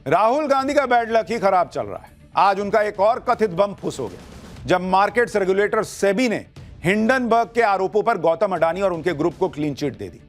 राहुल गांधी का bad luck ही खराब चल रहा है। आज उनका एक और कथित बम फुस हो गया जब मार्केट्स रेगुलेटर सेबी ने हिंडनबर्ग के आरोपों पर गौतम अडानी और उनके ग्रुप को क्लीन चिट दे दी।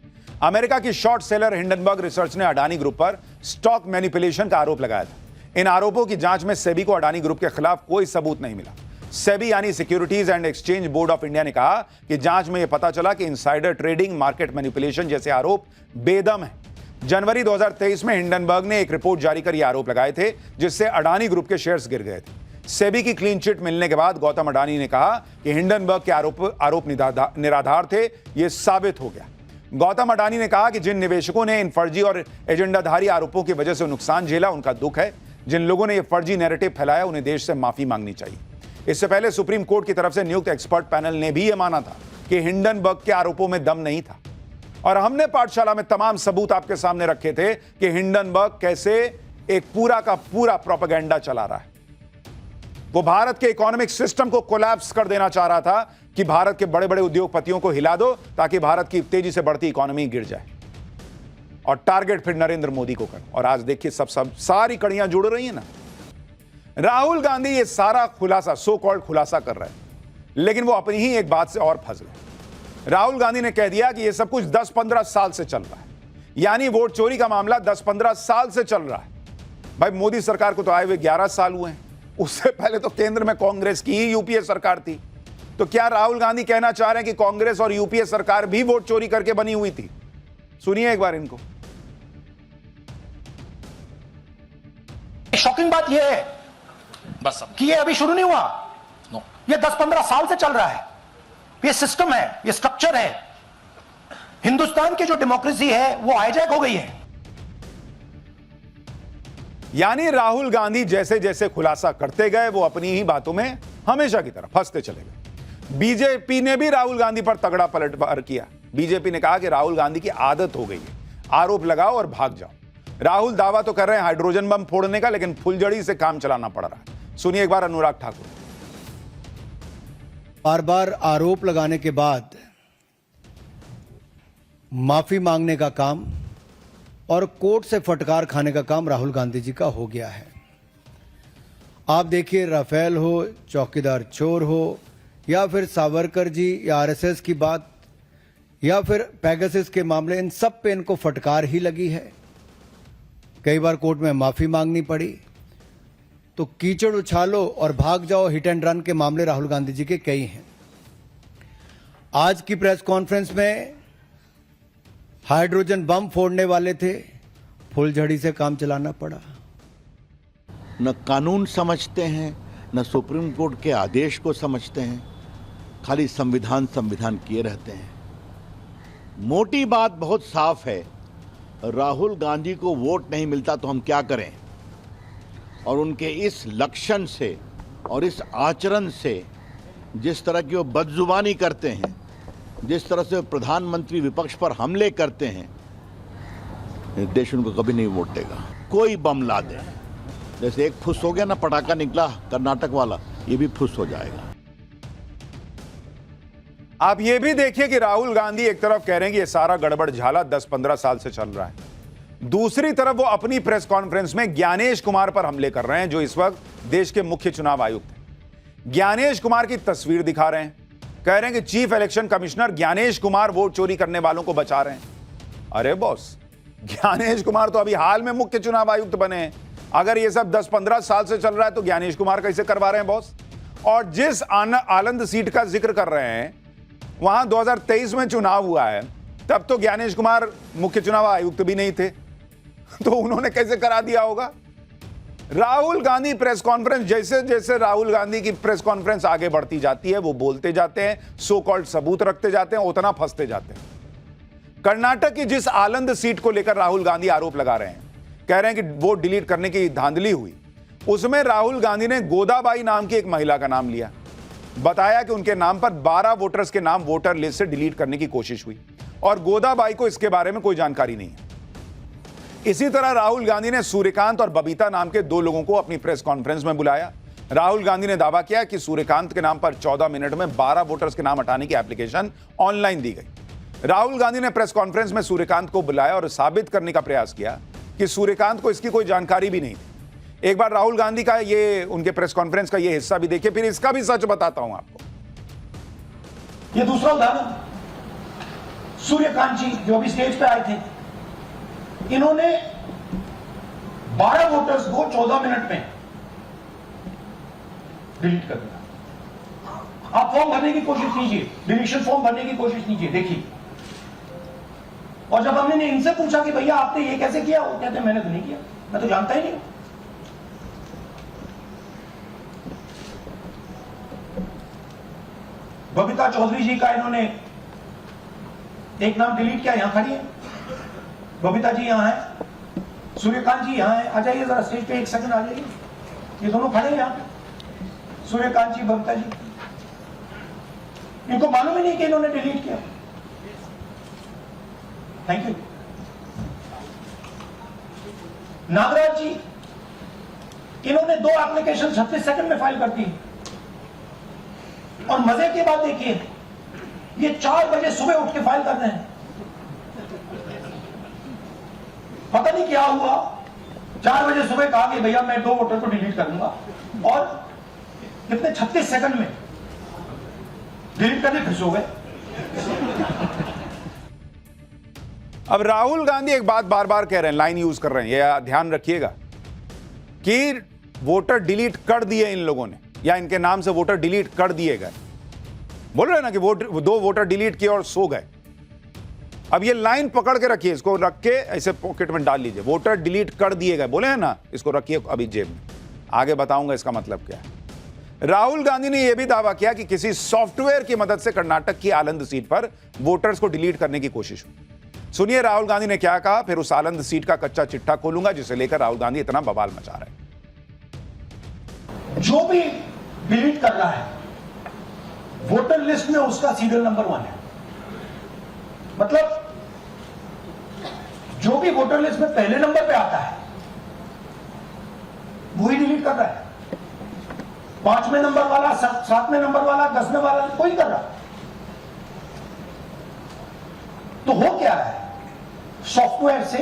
अमेरिका की शॉर्ट सेलर हिंडनबर्ग रिसर्च ने अडानी ग्रुप पर स्टॉक मैनिपुलेशन का आरोप लगाया था। इन आरोपों की जांच में सेबी को अडानी ग्रुप के खिलाफ कोई सबूत नहीं मिला। सेबी यानी securities and exchange board of India ने कहा कि जांच में यह पता चला कि इनसाइडर ट्रेडिंग, मार्केट मैनिपुलेशन जैसे आरोप बेदम है। जनवरी 2023 में हिंडनबर्ग ने एक रिपोर्ट जारी कर यह आरोप लगाए थे जिससे अडानी ग्रुप के शेयर्स गिर गए थे। सेबी की क्लीन चिट मिलने के बाद गौतम अडानी ने कहा कि हिंडनबर्ग के आरोप निराधार थे। यह साबित हो गया। गौतम अडानी ने कहा कि जिन निवेशकों ने इन फर्जी और एजेंडाधारी आरोपों की वजह से नुकसान झेला उनका दुख है। जिन लोगों ने यह फर्जी नैरेटिव फैलाया उन्हें देश से माफी मांगनी चाहिए। इससे पहले सुप्रीम कोर्ट की तरफ से नियुक्त एक्सपर्ट पैनल ने भी यह माना था कि हिंडनबर्ग के आरोपों में दम नहीं था। और हमने पाठशाला में तमाम सबूत आपके सामने रखे थे कि हिंडनबर्ग कैसे एक पूरा का पूरा प्रोपेगेंडा चला रहा है। वो भारत के इकोनॉमिक सिस्टम को कोलैप्स कर देना चाह रहा था कि भारत के बड़े बड़े उद्योगपतियों को हिला दो ताकि भारत की तेजी से बढ़ती इकोनॉमी गिर जाए और टारगेट फिर नरेंद्र मोदी को करो। और आज देखिए सब सारी कड़ियां जुड़ रही हैं ना। राहुल गांधी ये सारा खुलासा, सो कॉल्ड खुलासा कर रहे हैं, लेकिन वो अपनी ही एक बात से और फंस गए। राहुल गांधी ने कह दिया कि ये सब कुछ 10-15 साल से चल रहा है, यानी वोट चोरी का मामला 10-15 साल से चल रहा है। भाई मोदी सरकार को तो आए हुए 11 साल हुए हैं, उससे पहले तो केंद्र में कांग्रेस की ही यूपीए सरकार थी। तो क्या राहुल गांधी कहना चाह रहे हैं कि कांग्रेस और यूपीए सरकार भी वोट चोरी करके बनी हुई थी? सुनिए एक बार इनको। शॉकिंग बात यह है बस कि ये अभी शुरू नहीं हुआ, नो ये 10-15 साल से चल रहा है। ये सिस्टम है, ये स्ट्रक्चर है। हिंदुस्तान की जो डेमोक्रेसी है वो हाईजैक हो गई है। यानी राहुल गांधी जैसे जैसे खुलासा करते गए वो अपनी ही बातों में हमेशा की तरह फंसते चले गए। बीजेपी ने भी राहुल गांधी पर तगड़ा पलटवार किया। बीजेपी ने कहा कि राहुल गांधी की आदत हो गई है, आरोप लगाओ और भाग जाओ। राहुल दावा तो कर रहे हैं हाइड्रोजन बम फोड़ने का, लेकिन फुलझड़ी से काम चलाना पड़ रहा है। सुनिए एक बार अनुराग ठाकुर। बार बार आरोप लगाने के बाद माफी मांगने का काम और कोर्ट से फटकार खाने का काम राहुल गांधी जी का हो गया है। आप देखिए, राफेल हो, चौकीदार चोर हो, या फिर सावरकर जी या आरएसएस की बात, या फिर पेगासस के मामले, इन सब पे इनको फटकार ही लगी है। कई बार कोर्ट में माफी मांगनी पड़ी। तो कीचड़ उछालो और भाग जाओ, हिट एंड रन के मामले राहुल गांधी जी के कई हैं। आज की प्रेस कॉन्फ्रेंस में हाइड्रोजन बम फोड़ने वाले थे, फुलझड़ी से काम चलाना पड़ा। न कानून समझते हैं, न सुप्रीम कोर्ट के आदेश को समझते हैं, खाली संविधान किए रहते हैं। मोटी बात बहुत साफ है, राहुल गांधी को वोट नहीं मिलता तो हम क्या करें। और उनके इस लक्षण से और इस आचरण से, जिस तरह की वो बदजुबानी करते हैं, जिस तरह से प्रधानमंत्री विपक्ष पर हमले करते हैं, देश उनको कभी नहीं वोट देगा। कोई बम ला दे, जैसे एक फुस हो गया ना, पटाखा निकला कर्नाटक वाला, ये भी फुस हो जाएगा। आप ये भी देखिए कि राहुल गांधी एक तरफ कह रहे हैं कि ये सारा गड़बड़ झाला 10-15 साल से चल रहा है, दूसरी तरफ वो अपनी प्रेस कॉन्फ्रेंस में ज्ञानेश कुमार पर हमले कर रहे हैं जो इस वक्त देश के मुख्य चुनाव आयुक्त हैं। ज्ञानेश कुमार की तस्वीर दिखा रहे हैं, कह रहे हैं कि chief election commissioner Gyanesh Kumar vote चोरी करने वालों को बचा रहे हैं। अरे बॉस, ज्ञानेश कुमार तो अभी हाल में मुख्य चुनाव आयुक्त बने हैं। अगर ये सब 10-15 साल से चल रहा है तो ज्ञानेश कुमार कैसे करवा रहे हैं बॉस? और जिस आनंद सीट का जिक्र कर रहे हैं, वहां 2023 में चुनाव हुआ है, तब तो ज्ञानेश कुमार मुख्य चुनाव आयुक्त भी नहीं थे, तो उन्होंने कैसे करा दिया होगा? राहुल गांधी प्रेस कॉन्फ्रेंस, जैसे जैसे राहुल गांधी की प्रेस कॉन्फ्रेंस आगे बढ़ती जाती है, वो बोलते जाते हैं, सो कॉल्ड सबूत रखते जाते हैं, उतना फंसते जाते हैं। कर्नाटक की जिस आनंद सीट को लेकर राहुल गांधी आरोप लगा रहे हैं, कह रहे हैं कि वोट डिलीट करने की धांधली हुई, उसमें राहुल गांधी ने गोदाबाई नाम की एक महिला का नाम लिया। बताया कि उनके नाम पर 12 वोटर्स के नाम वोटर लिस्ट से डिलीट करने की कोशिश हुई और गोदाबाई को इसके बारे में कोई जानकारी नहीं है। इसी तरह राहुल गांधी ने सूर्यकांत और बबीता नाम के 2 लोगों को अपनी प्रेस कॉन्फ्रेंस में बुलाया। राहुल गांधी ने दावा किया कि सूर्यकांत के नाम पर 14 मिनट में 12 वोटर्स के नाम हटाने की एप्लीकेशन ऑनलाइन दी गई। राहुल गांधी ने प्रेस कॉन्फ्रेंस में सूर्यकांत को बुलाया और साबित करने का प्रयास किया कि सूर्यकांत को इसकी कोई जानकारी भी नहीं थी। एक बार राहुल गांधी का ये उनके प्रेस कॉन्फ्रेंस का ये हिस्सा भी देखिए, फिर इसका भी सच बताता हूं आपको। ये दूसरा उदाहरण, सूर्यकांत जी जो अभी स्टेज पे आए थे, इन्होंने 12 वोटर्स को 14 मिनट में डिलीट कर दिया। आप फॉर्म भरने की कोशिश कीजिए, डिलीशन फॉर्म भरने की कोशिश कीजिए, देखिए। और जब हमने इनसे पूछा कि भैया आपने ये कैसे किया, वो कहते मैंने तो नहीं किया, मैं तो जानता ही नहीं। बबीता चौधरी जी का इन्होंने एक नाम डिलीट किया, यहां खड़ी है बबीता जी, यहां है, सूर्यकांत जी यहां है। आ जाइए जरा स्टेज पे, एक सेकंड आ जाइए, ये दोनों खड़े हैं यहां पे, सूर्यकांत जी, बबीता जी। इनको मालूम ही नहीं कि इन्होंने डिलीट किया। Thank you. नागराज जी, इन्होंने 2 एप्लीकेशन 36 सेकंड में फाइल कर दी। और मजे की बात देखिए, ये 4 बजे सुबह उठ के फाइल कर रहे हैं। पता नहीं क्या हुआ, 4 बजे सुबह कहा कि भैया मैं 2 वोटर को डिलीट करूंगा, और कितने 36 सेकंड में डिलीट करके फिर सो गए। अब राहुल गांधी एक बात बार बार कह रहे हैं, लाइन यूज कर रहे हैं, ये ध्यान रखिएगा कि वोटर डिलीट कर दिए इन लोगों ने, या इनके नाम से वोटर डिलीट कर दिए गए। बोल रहे हैं ना कि 2 वोटर डिलीट किए और सो गए। अब ये लाइन पकड़ के रखिए, इसको रख के ऐसे पॉकेट में डाल लीजिए, वोटर डिलीट कर दिए गए बोले हैं ना, इसको रखिए अभी जेब में, आगे बताऊंगा इसका मतलब क्या है। राहुल गांधी ने यह भी दावा किया कि किसी सॉफ्टवेयर की मदद से कर्नाटक की आलंद सीट पर वोटर्स को डिलीट करने की कोशिश हुई। सुनिए राहुल गांधी ने क्या कहा, फिर उस आलंद सीट का कच्चा चिट्ठा खोलूंगा जिसे लेकर राहुल गांधी इतना बवाल मचा रहे हैं। जो भी डिलीट कर रहा है, वोटर लिस्ट में उसका सीरियल नंबर 1 है। मतलब जो भी वोटर लिस्ट में पहले नंबर पे आता है वही डिलीट कर रहा है। 5वें नंबर वाला, 7वें नंबर वाला, 10वें वाला कोई कर रहा। तो हो क्या है, सॉफ्टवेयर से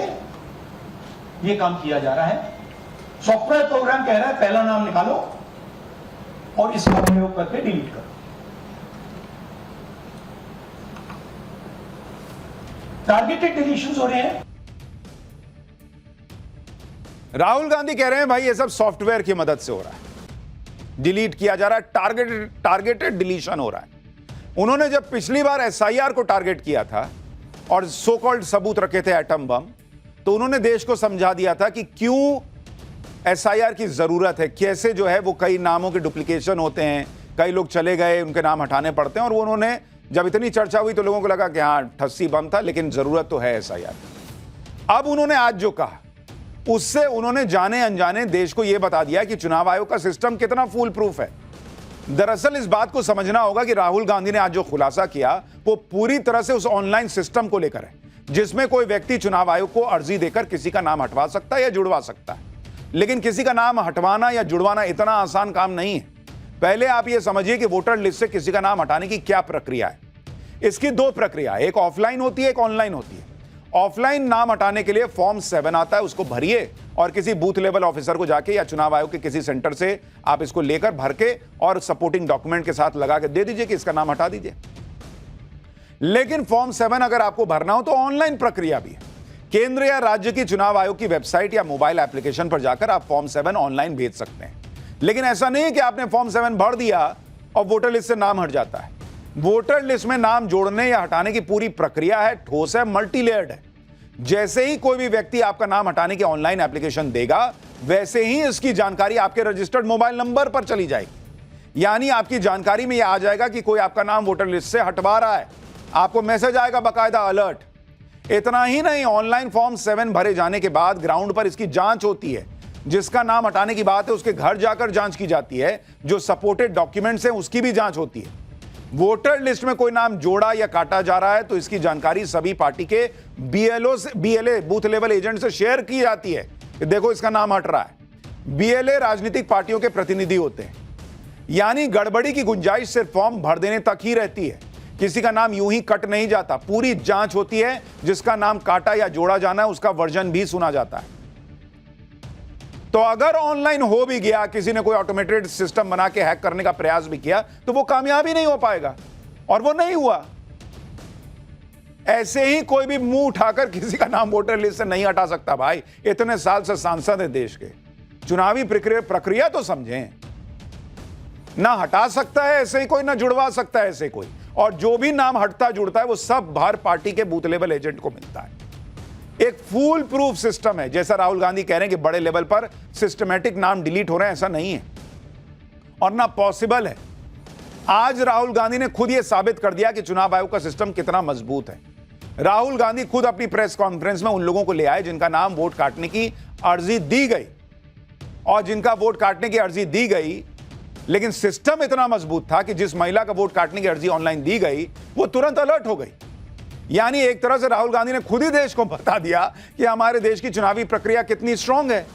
यह काम किया जा रहा है। सॉफ्टवेयर प्रोग्राम कह रहा है पहला नाम निकालो और इसका प्रयोग करके डिलीट करो। टारगेटेड डिलीशंस हो रहे हैं। राहुल गांधी कह रहे हैं भाई ये सब सॉफ्टवेयर की मदद से हो रहा है, डिलीट किया जा रहा है, टारगेटेड डिलीशन हो रहा है। उन्होंने जब पिछली बार एसआईआर को टारगेट किया था और सो कॉल्ड सबूत रखे थे एटम बम, तो उन्होंने देश को समझा दिया था कि क्यों एसआईआर की जरूरत है, कैसे जो है वो कई नामों के डुप्लीकेशन होते हैं, कई लोग चले गए, उनके नाम हटाने पड़ते हैं। और वो उन्होंने जब इतनी चर्चा हुई तो लोगों को लगा कि हाँ ठस्सी बम था, लेकिन जरूरत तो है एसआईआर। अब उन्होंने आज जो कहा उससे उन्होंने जाने अनजाने देश को यह बता दिया कि चुनाव आयोग का सिस्टम कितना फूल प्रूफ है। दरअसल इस बात को समझना होगा कि राहुल गांधी ने आज जो खुलासा किया वो पूरी तरह से उस ऑनलाइन सिस्टम को लेकर है, जिसमें कोई व्यक्ति चुनाव आयोग को अर्जी देकर किसी का नाम हटवा सकता है या जुड़वा सकता है। लेकिन किसी का नाम हटवाना या जुड़वाना इतना आसान काम नहीं है। पहले आप यह समझिए कि वोटर लिस्ट से किसी का नाम हटाने की क्या प्रक्रिया है। इसकी 2 प्रक्रिया, एक ऑफलाइन होती है, एक ऑनलाइन होती है। ऑफलाइन नाम हटाने के लिए फॉर्म 7 आता है, उसको भरिए और किसी बूथ लेवल ऑफिसर को जाके या चुनाव आयोग के किसी सेंटर से आप इसको लेकर भर के और सपोर्टिंग डॉक्यूमेंट के साथ लगा के दे दीजिए कि इसका नाम हटा दीजिए। लेकिन फॉर्म 7 अगर आपको भरना हो तो ऑनलाइन प्रक्रिया भी है। केंद्र या राज्य की चुनाव आयोग की वेबसाइट या मोबाइल एप्लीकेशन पर जाकर आप फॉर्म 7 ऑनलाइन भेज सकते हैं। लेकिन ऐसा नहीं है कि आपने फॉर्म 7 भर दिया और वोटर लिस्ट से नाम हट जाता है। वोटर लिस्ट में नाम जोड़ने या हटाने की पूरी प्रक्रिया है, ठोस है, मल्टी लेयर्ड है। जैसे ही कोई भी व्यक्ति आपका नाम हटाने की ऑनलाइन एप्लीकेशन देगा, वैसे ही इसकी जानकारी आपके रजिस्टर्ड मोबाइल नंबर पर चली जाएगी। यानी आपकी जानकारी में यह आ जाएगा कि कोई आपका नाम वोटर लिस्ट से हटवा रहा है। आपको मैसेज आएगा, बाकायदा अलर्ट। इतना ही नहीं, ऑनलाइन फॉर्म 7 भरे जाने के बाद ग्राउंड पर इसकी जांच होती है। जिसका नाम हटाने की बात है उसके घर जाकर जांच की जाती है। जो सपोर्टेड डॉक्यूमेंट्स हैं उसकी भी जांच होती है। वोटर लिस्ट में कोई नाम जोड़ा या काटा जा रहा है तो इसकी जानकारी सभी पार्टी के बीएलए बूथ लेवल एजेंट से शेयर की जाती है कि देखो इसका नाम हट रहा है। बीएलए राजनीतिक पार्टियों के प्रतिनिधि होते हैं। यानी गड़बड़ी की गुंजाइश सिर्फ फॉर्म भर देने तक ही रहती है। किसी का नाम यूं ही कट नहीं जाता, पूरी जांच होती है। जिसका नाम काटा या जोड़ा जाना है उसका वर्जन भी सुना जाता है। तो अगर ऑनलाइन हो भी गया, किसी ने कोई ऑटोमेटेड सिस्टम बना के हैक करने का प्रयास भी किया, तो वो कामयाब ही नहीं हो पाएगा, और वो नहीं हुआ। ऐसे ही कोई भी मुंह उठाकर किसी का नाम वोटर लिस्ट से नहीं हटा सकता भाई। इतने साल से सांसद है देश के, चुनावी प्रक्रिया तो समझें। ना हटा सकता है ऐसे ही कोई, ना जुड़वा सकता है ऐसे कोई, और जो भी नाम हटता जुड़ता है वो सब बाहर पार्टी के बूथ लेवल एजेंट को मिलता है। एक फूल प्रूफ सिस्टम है। जैसा राहुल गांधी कह रहे हैं कि बड़े लेवल पर सिस्टमैटिक नाम डिलीट हो रहे हैं, ऐसा नहीं है और ना पॉसिबल है। आज राहुल गांधी ने खुद यह साबित कर दिया कि चुनाव आयोग का सिस्टम कितना मजबूत है। राहुल गांधी खुद अपनी प्रेस कॉन्फ्रेंस में उन लोगों को ले आए जिनका नाम वोट काटने की अर्जी दी गई, और जिनका वोट काटने की अर्जी दी गई, लेकिन सिस्टम इतना मजबूत था कि जिस महिला का वोट काटने की अर्जी ऑनलाइन दी गई वो तुरंत अलर्ट हो गई। यानी एक तरह से राहुल गांधी ने खुद ही देश को बता दिया कि हमारे देश की चुनावी प्रक्रिया कितनी स्ट्रांग है।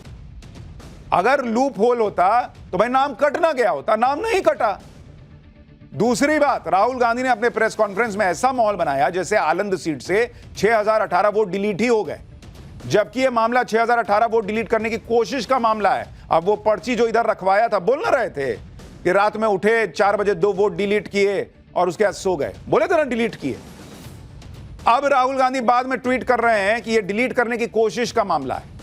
अगर लूप होल होता तो भाई नाम कट ना गया होता, नाम नहीं कटा। दूसरी बात, राहुल गांधी ने अपने प्रेस कॉन्फ्रेंस में ऐसा माहौल बनाया जैसे आलंद सीट से 6018 वोट डिलीट ही हो गए, जबकि यह मामला 6018 वोट डिलीट करने की कोशिश का मामला है। अब वो पर्ची जो इधर रखवाया था, बोल ना रहे थे कि रात में उठे 4 बजे 2 वोट डिलीट किए और उसके बाद सो गए, बोले थे ना डिलीट किए। अब राहुल गांधी बाद में ट्वीट कर रहे हैं कि यह डिलीट करने की कोशिश का मामला है।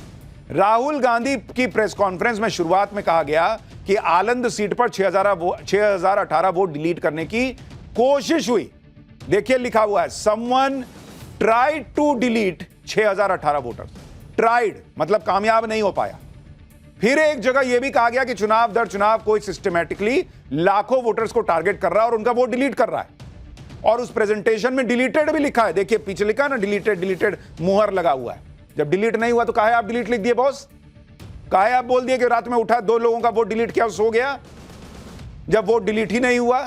राहुल गांधी की प्रेस कॉन्फ्रेंस में शुरुआत में कहा गया कि आलंद सीट पर 6018 वोट डिलीट करने की कोशिश हुई। देखिए लिखा हुआ है, someone tried to delete 6018 voters. Tried मतलब कामयाब नहीं हो पाया। फिर एक जगह यह भी कहा गया कि चुनाव दर चुनाव कोई सिस्टमैटिकली लाखों वोटर्स को टारगेट कर रहा है और उनका वोट डिलीट कर रहा है, और उस प्रेजेंटेशन में डिलीटेड भी लिखा है। देखिए पीछे लिखा है ना, डिलीटेड मुहर लगा हुआ है। जब डिलीट नहीं हुआ तो काहे आप डिलीट लिख दिए बॉस? काहे आप बोल दिए कि रात में उठा 2 लोगों का वोट डिलीट किया और सो गया, जब वोट डिलीट ही नहीं हुआ?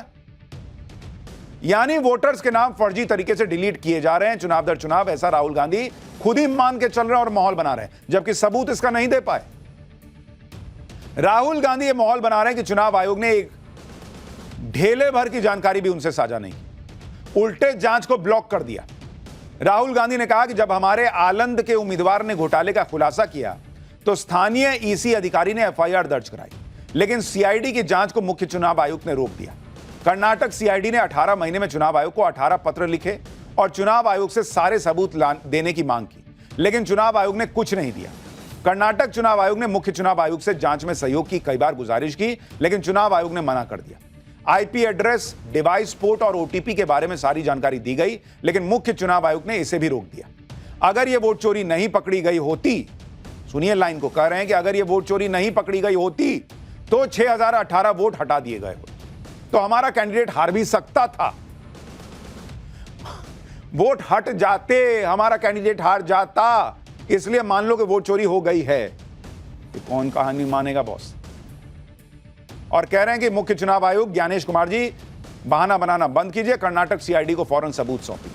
यानी वोटर्स के नाम फर्जी तरीके से डिलीट किए जा रहे हैं चुनाव दर चुनाव, ऐसा राहुल गांधी खुद ही मान के चल रहे हैं और माहौल बना रहे हैं, जबकि सबूत इसका नहीं दे पाए। राहुल गांधी ये माहौल बना रहे हैं कि चुनाव आयोग ने एक ढेले भर की जानकारी भी उनसे साझा नहीं, उल्टे जांच को ब्लॉक कर दिया। राहुल गांधी ने कहा कि जब हमारे आलंद के उम्मीदवार ने घोटाले का खुलासा किया तो स्थानीय ईसी अधिकारी ने एफआईआर दर्ज कराई, लेकिन सीआईडी की जांच को मुख्य चुनाव आयुक्त ने रोक दिया। कर्नाटक सीआईडी ने 18 महीने में चुनाव आयोग को 18 पत्र लिखे और चुनाव आयोग से सारे सबूत देने की मांग की, लेकिन चुनाव आयोग ने कुछ नहीं दिया। कर्नाटक चुनाव आयोग ने मुख्य चुनाव आयोग से जांच में सहयोग की कई बार गुजारिश की, लेकिन चुनाव आयोग ने मना कर दिया। आईपी एड्रेस, डिवाइस पोर्ट और ओटीपी के बारे में सारी जानकारी दी गई, लेकिन मुख्य चुनाव आयोग ने इसे भी रोक दिया। अगर यह वोट चोरी नहीं पकड़ी गई होती, सुनिए लाइन को, कह रहे हैं कि अगर यह वोट चोरी नहीं पकड़ी गई होती तो 6018 वोट हटा दिए गए होते, तो हमारा कैंडिडेट हार भी सकता था। वोट हट जाते, हमारा कैंडिडेट हार जाता, इसलिए मान लो कि वोट चोरी हो गई है। ये कौन कहानी मानेगा बॉस? और कह रहे हैं कि मुख्य चुनाव आयुक्त ज्ञानेश कुमार जी बहाना बनाना बंद कीजिए, कर्नाटक सीआईडी को फौरन सबूत सौंपिए।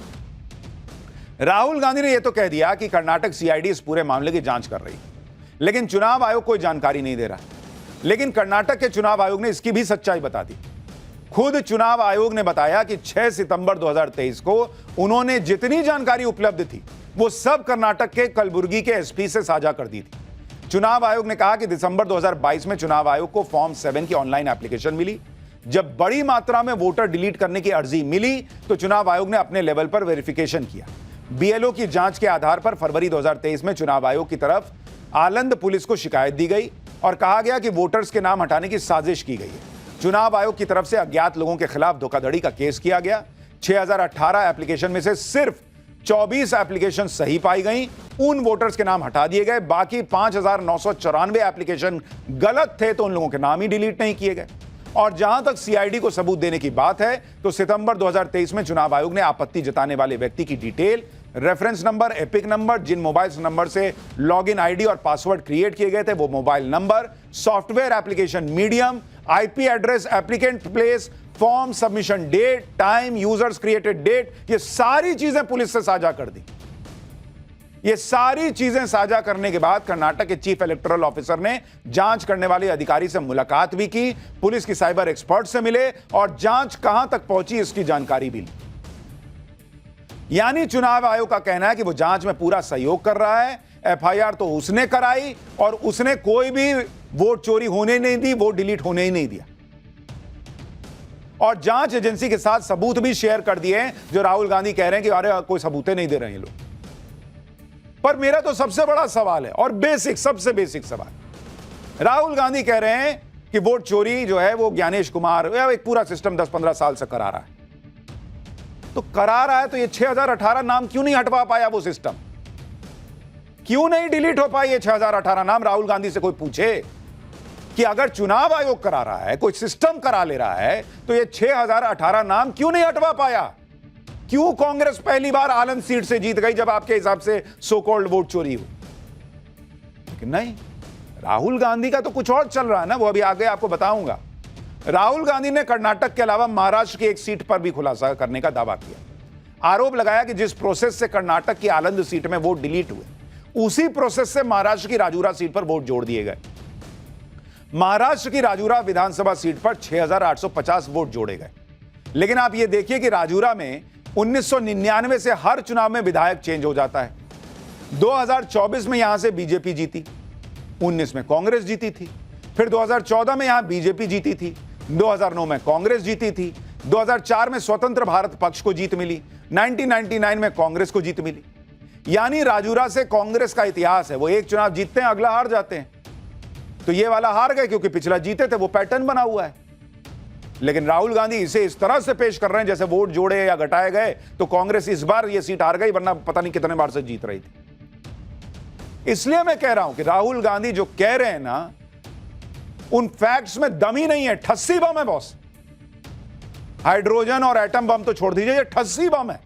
राहुल गांधी ने यह तो कह दिया कि कर्नाटक सीआईडी इस पूरे मामले की जांच कर रही, लेकिन चुनाव आयोग कोई जानकारी नहीं दे रहा। लेकिन कर्नाटक के चुनाव आयोग ने इसकी भी सच्चाई बता दी। खुद चुनाव आयोग ने बताया कि 6 सितंबर 2023 को उन्होंने जितनी जानकारी उपलब्ध थी वो सब कर्नाटक के कलबुर्गी के एसपी से साझा कर दी थी। चुनाव आयोग ने कहा कि दिसंबर 2022 में चुनाव आयोग को फॉर्म 7 की ऑनलाइन एप्लीकेशन मिली। जब बड़ी मात्रा में वोटर डिलीट करने की अर्जी मिली तो चुनाव आयोग ने अपने लेवल पर वेरिफिकेशन किया। बीएलओ की जांच के आधार पर फरवरी 2023 में चुनाव आयोग की तरफ आलंद पुलिस को शिकायत दी गई और कहा गया कि वोटर्स के नाम हटाने की साजिश की गई है। चुनाव आयोग की तरफ से अज्ञात लोगों के खिलाफ धोखाधड़ी का केस किया गया। 6018 एप्लीकेशन में से सिर्फ 24 एप्लीकेशन सही पाई गई, उन वोटर्स के नाम हटा दिए गए। बाकी 5994 एप्लीकेशन गलत थे तो उन लोगों के नाम ही डिलीट नहीं किए गए। और जहां तक सीआईडी को सबूत देने की बात है तो सितंबर 2023 में चुनाव आयोग ने आपत्ति जताने वाले व्यक्ति की detail, reference number, EPIC number, जिन मोबाइल नंबर से लॉगिन आईडी और पासवर्ड क्रिएट किए गए थे वो mobile number, software application medium, IP address, applicant place, form submission date, time, users created date, ये सारी चीजें पुलिस से साझा कर दी। ये सारी चीजें साझा करने के बाद कर्नाटक के चीफ इलेक्टोरल ऑफिसर ने जांच करने वाले अधिकारी से मुलाकात भी की, पुलिस की साइबर एक्सपर्ट से मिले और जांच कहां तक पहुंची इसकी जानकारी भी ली। यानी चुनाव आयोग का कहना है कि वो जांच में पूरा सहयोग कर रहा है, एफआईआर तो उसने कराई और उसने कोई भी वोट चोरी होने नहीं दी, वोट डिलीट होने ही नहीं दिया, और जांच एजेंसी के साथ सबूत भी शेयर कर दिए हैं, जो राहुल गांधी कह रहे हैं कि अरे कोई सबूतें नहीं दे रहे हैं ये लोग। पर मेरा तो सबसे बड़ा सवाल है और सबसे बेसिक सवाल, राहुल गांधी कह रहे हैं कि वोट चोरी जो है वो ज्ञानेश कुमार एक पूरा सिस्टम 10-15 साल से करा रहा है। तो करा रहा है तो ये 6018 नाम क्यों नहीं हटवा पाया? वो सिस्टम क्यों नहीं डिलीट हो पाई? ये 6018 नाम राहुल गांधी से कोई पूछे कि अगर चुनाव आयोग करा रहा है, कोई सिस्टम करा ले रहा है, तो ये 6018 नाम क्यों नहीं हटवा पाया? क्यों कांग्रेस पहली बार आनंद सीट से जीत गई जब आपके हिसाब से सो कॉल्ड वोट चोरी हो? लेकिन नहीं, राहुल गांधी का तो कुछ और चल रहा है ना, वो अभी आगे आपको बताऊंगा। राहुल गांधी ने कर्नाटक के अलावा महाराष्ट्र की एक सीट पर भी खुलासा करने का दावा किया। आरोप लगाया कि जिस प्रोसेस से कर्नाटक की आनंद सीट में वोट डिलीट हुए, उसी प्रोसेस से महाराष्ट्र की राजूरा सीट पर वोट जोड़ दिए गए। महाराष्ट्र की राजूरा विधानसभा सीट पर 6850 वोट जोड़े गए। लेकिन आप यह देखिए कि राजूरा में 1999 से हर चुनाव में विधायक चेंज हो जाता है। 2024 में यहां से बीजेपी जीती, 19 में कांग्रेस जीती थी, फिर 2014 में यहां बीजेपी जीती थी, 2009 में कांग्रेस जीती थी, 2004 में स्वतंत्र भारत पक्ष को जीत मिली, 1999 में कांग्रेस को जीत मिली। यानी राजूरा से कांग्रेस का इतिहास है, वो एक चुनाव जीतते हैं, अगला हार जाते हैं। तो ये वाला हार गए क्योंकि पिछला जीते थे, वो पैटर्न बना हुआ है। लेकिन राहुल गांधी इसे इस तरह से पेश कर रहे हैं जैसे वोट जोड़े या घटाए गए तो कांग्रेस इस बार ये सीट हार गई, वरना पता नहीं कितने बार से जीत रही थी। इसलिए मैं कह रहा हूं कि राहुल गांधी जो कह रहे हैं ना, उन फैक्ट्स में दम ही नहीं है, ठस्सी बम है बॉस। हाइड्रोजन और एटम बम तो छोड़ दीजिए, ये ठस्सी बम है।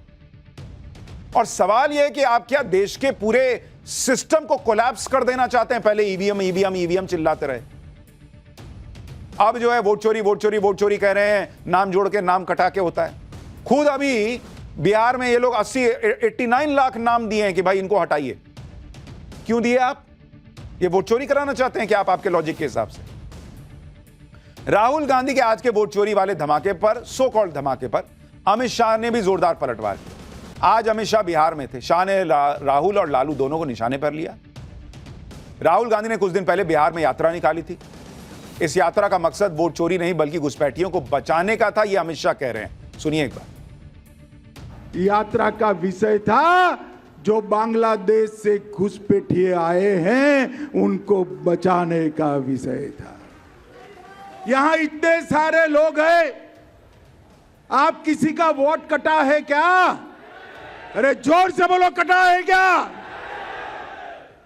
और सवाल यह है कि आप क्या देश के पूरे सिस्टम को कोलैप्स कर देना चाहते हैं? पहले ईवीएम चिल्लाते रहे, अब जो है वोट चोरी कह रहे हैं, नाम जोड़ के नाम कटा के होता है। खुद अभी बिहार में ये लोग 89 लाख नाम दिए हैं कि भाई इनको हटाइए। क्यों दिए आप? ये वोट चोरी कराना चाहते हैं कि आप आपके लॉजिक के हिसाब से? राहुल गांधी के आज के वोट चोरी वाले धमाके पर, सो कॉल्ड धमाके पर, अमित शाह ने भी जोरदार पलटवार किया। आज अमित शाह बिहार में थे, शाह ने राहुल और लालू दोनों को निशाने पर लिया। राहुल गांधी ने कुछ दिन पहले बिहार में यात्रा निकाली थी। इस यात्रा का मकसद वोट चोरी नहीं बल्कि घुसपैठियों को बचाने का था, यह अमित शाह कह रहे हैं। सुनिए एक बार। यात्रा का विषय था जो बांग्लादेश से घुसपैठिए आए हैं उनको बचाने का विषय था। यहां इतने सारे लोग हैं, आप किसी का वोट कटा है क्या? अरे जोर से बोलो, कटा है क्या?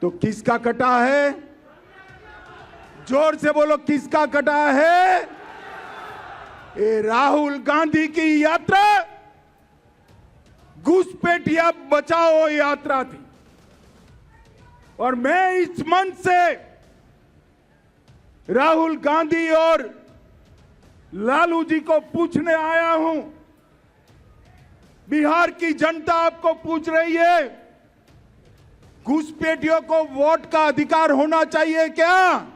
तो किसका कटा है? जोर से बोलो, किसका कटा है? ये राहुल गांधी की यात्रा घुसपैठिया बचाओ यात्रा थी। और मैं इस मंच से राहुल गांधी और लालू जी को पूछने आया हूं, बिहार की जनता आपको पूछ रही है, घुसपैठियों को वोट का अधिकार होना चाहिए क्या?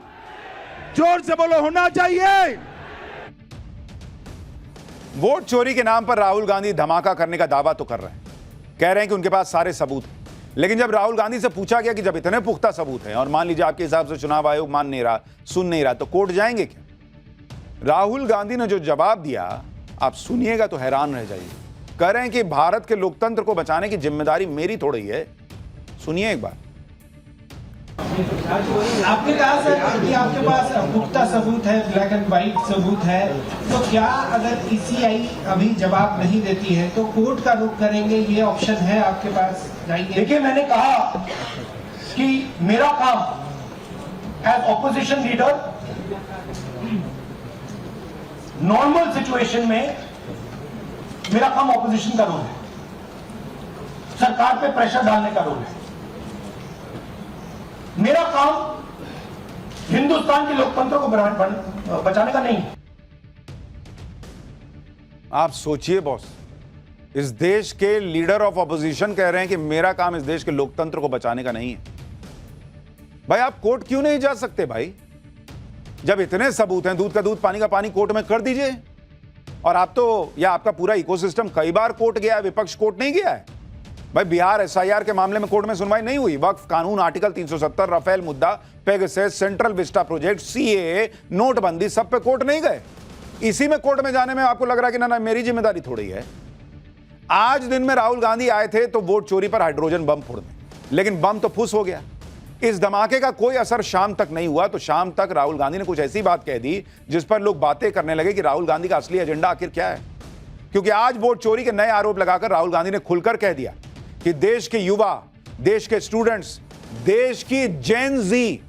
जोर से बोलो, होना चाहिए। वोट चोरी के नाम पर राहुल गांधी धमाका करने का दावा तो कर रहे हैं, कह रहे हैं कि उनके पास सारे सबूत हैं। लेकिन जब राहुल गांधी से पूछा गया कि जब इतने पुख्ता सबूत हैं और मान लीजिए आपके हिसाब से चुनाव आयोग मान नहीं रहा, सुन नहीं रहा, तो कोर्ट जाएंगे क्या? राहुल गांधी ने जो जवाब दिया आप सुनिएगा तो हैरान रह जाइए। कह रहे हैं कि भारत के लोकतंत्र को बचाने की जिम्मेदारी मेरी थोड़ी है। सुनिए एक बार। आपने कहा सर कि आपके पास पुख्ता सबूत है, ब्लैक एंड व्हाइट सबूत है, तो क्या अगर ईसीआई अभी जवाब नहीं देती है तो कोर्ट का रुख करेंगे? ये ऑप्शन है आपके पास, जाइए। देखिए, मैंने कहा कि मेरा काम as opposition leader normal situation में मेरा काम ऑपोजिशन का रोल है, सरकार पे प्रेशर डालने का रोल है। मेरा काम हिंदुस्तान के लोकतंत्र को बचाने का नहीं है। आप सोचिए बॉस, इस देश के लीडर ऑफ ऑपोजिशन कह रहे हैं कि मेरा काम इस देश के लोकतंत्र को बचाने का नहीं है। भाई आप कोर्ट क्यों नहीं जा सकते? भाई जब इतने सबूत हैं, दूध का दूध पानी का पानी, कोर्ट में कर दीजिए। और आप तो, या आपका पूरा इकोसिस्टम कई बार कोर्ट गया है, विपक्ष कोर्ट नहीं गया है। भाई बिहार एसआईआर के मामले में कोर्ट में सुनवाई नहीं हुई, वक्फ कानून, आर्टिकल 370, राफेल मुद्दा, Pegasus, central Vista project, CAA, नोटबंदी, सब पे कोर्ट नहीं गए। इसी में कोर्ट में जाने में आपको लग रहा है कि ना मेरी जिम्मेदारी थोड़ी है। आज दिन में राहुल गांधी आए थे तो वोट चोरी पर हाइड्रोजन बम फोड़ने, लेकिन बम तो फुस हो गया। इस धमाके का कोई असर शाम तक नहीं हुआ, तो शाम तक राहुल गांधी ने कुछ ऐसी बात कह दी जिस पर लोग बातें करने लगे कि राहुल गांधी का असली एजेंडा आखिर क्या है। क्योंकि आज वोट चोरी के नए आरोप लगाकर राहुल गांधी ने खुलकर कह दिया कि देश के युवा, देश के स्टूडेंट्स, देश की जेन जी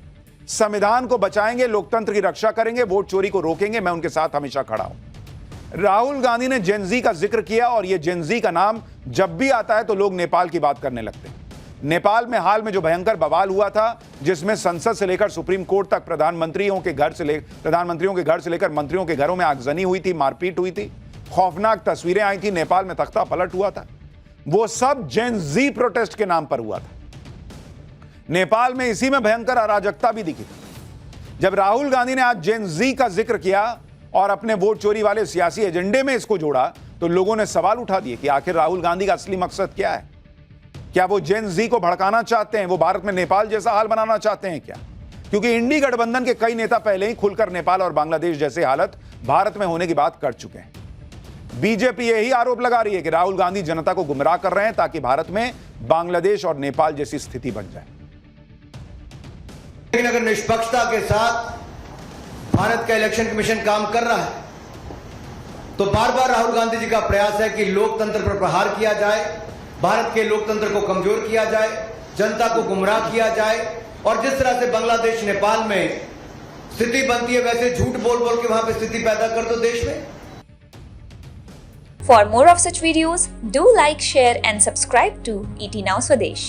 संविधान को बचाएंगे, लोकतंत्र की रक्षा करेंगे, वोट चोरी को रोकेंगे, मैं उनके साथ हमेशा खड़ा हूं। राहुल गांधी ने जेन जी का जिक्र किया और यह जेन जी का नाम जब भी आता है तो लोग नेपाल की बात करने लगते हैं। नेपाल में हाल में जो भयंकर बवाल हुआ था, जिसमें संसद से लेकर सुप्रीम कोर्ट तक प्रधानमंत्रियों के घर से लेकर मंत्रियों के घरों में आगजनी हुई थी, मारपीट हुई थी, खौफनाक तस्वीरें आई थी, नेपाल में तख्ता पलट हुआ था, वो सब जेन जी प्रोटेस्ट के नाम पर हुआ था। नेपाल में इसी में भयंकर अराजकता भी दिखी थी। जब राहुल गांधी ने आज जेन जी का जिक्र किया और अपने वोट चोरी वाले सियासी एजेंडे में इसको जोड़ा, तो लोगों ने सवाल उठा दिए कि आखिर राहुल गांधी का असली मकसद क्या है। क्या वो जेन जी को भड़काना चाहते हैं, वो भारत में नेपाल जैसा हाल बनाना चाहते हैं क्या? क्योंकि इंडी गठबंधन के कई नेता पहले ही खुलकर नेपाल और बांग्लादेश जैसे हालत भारत में होने की बात कर चुके हैं। बीजेपी यही आरोप लगा रही है कि राहुल गांधी जनता को गुमराह कर रहे हैं ताकि भारत में बांग्लादेश और नेपाल जैसी स्थिति बन जाए। लेकिन अगर निष्पक्षता के साथ भारत का इलेक्शन कमीशन काम कर रहा है तो बार बार राहुल गांधी जी का प्रयास है कि लोकतंत्र पर प्रहार किया जाए, भारत के लोकतंत्र को कमजोर किया जाए, जनता को गुमराह किया जाए, और जिस तरह से बांग्लादेश नेपाल में स्थिति बनती है वैसे झूठ बोल बोल के वहां पे स्थिति पैदा कर दो देश में। For more of such videos, do like, share and subscribe to ET Now Swadesh.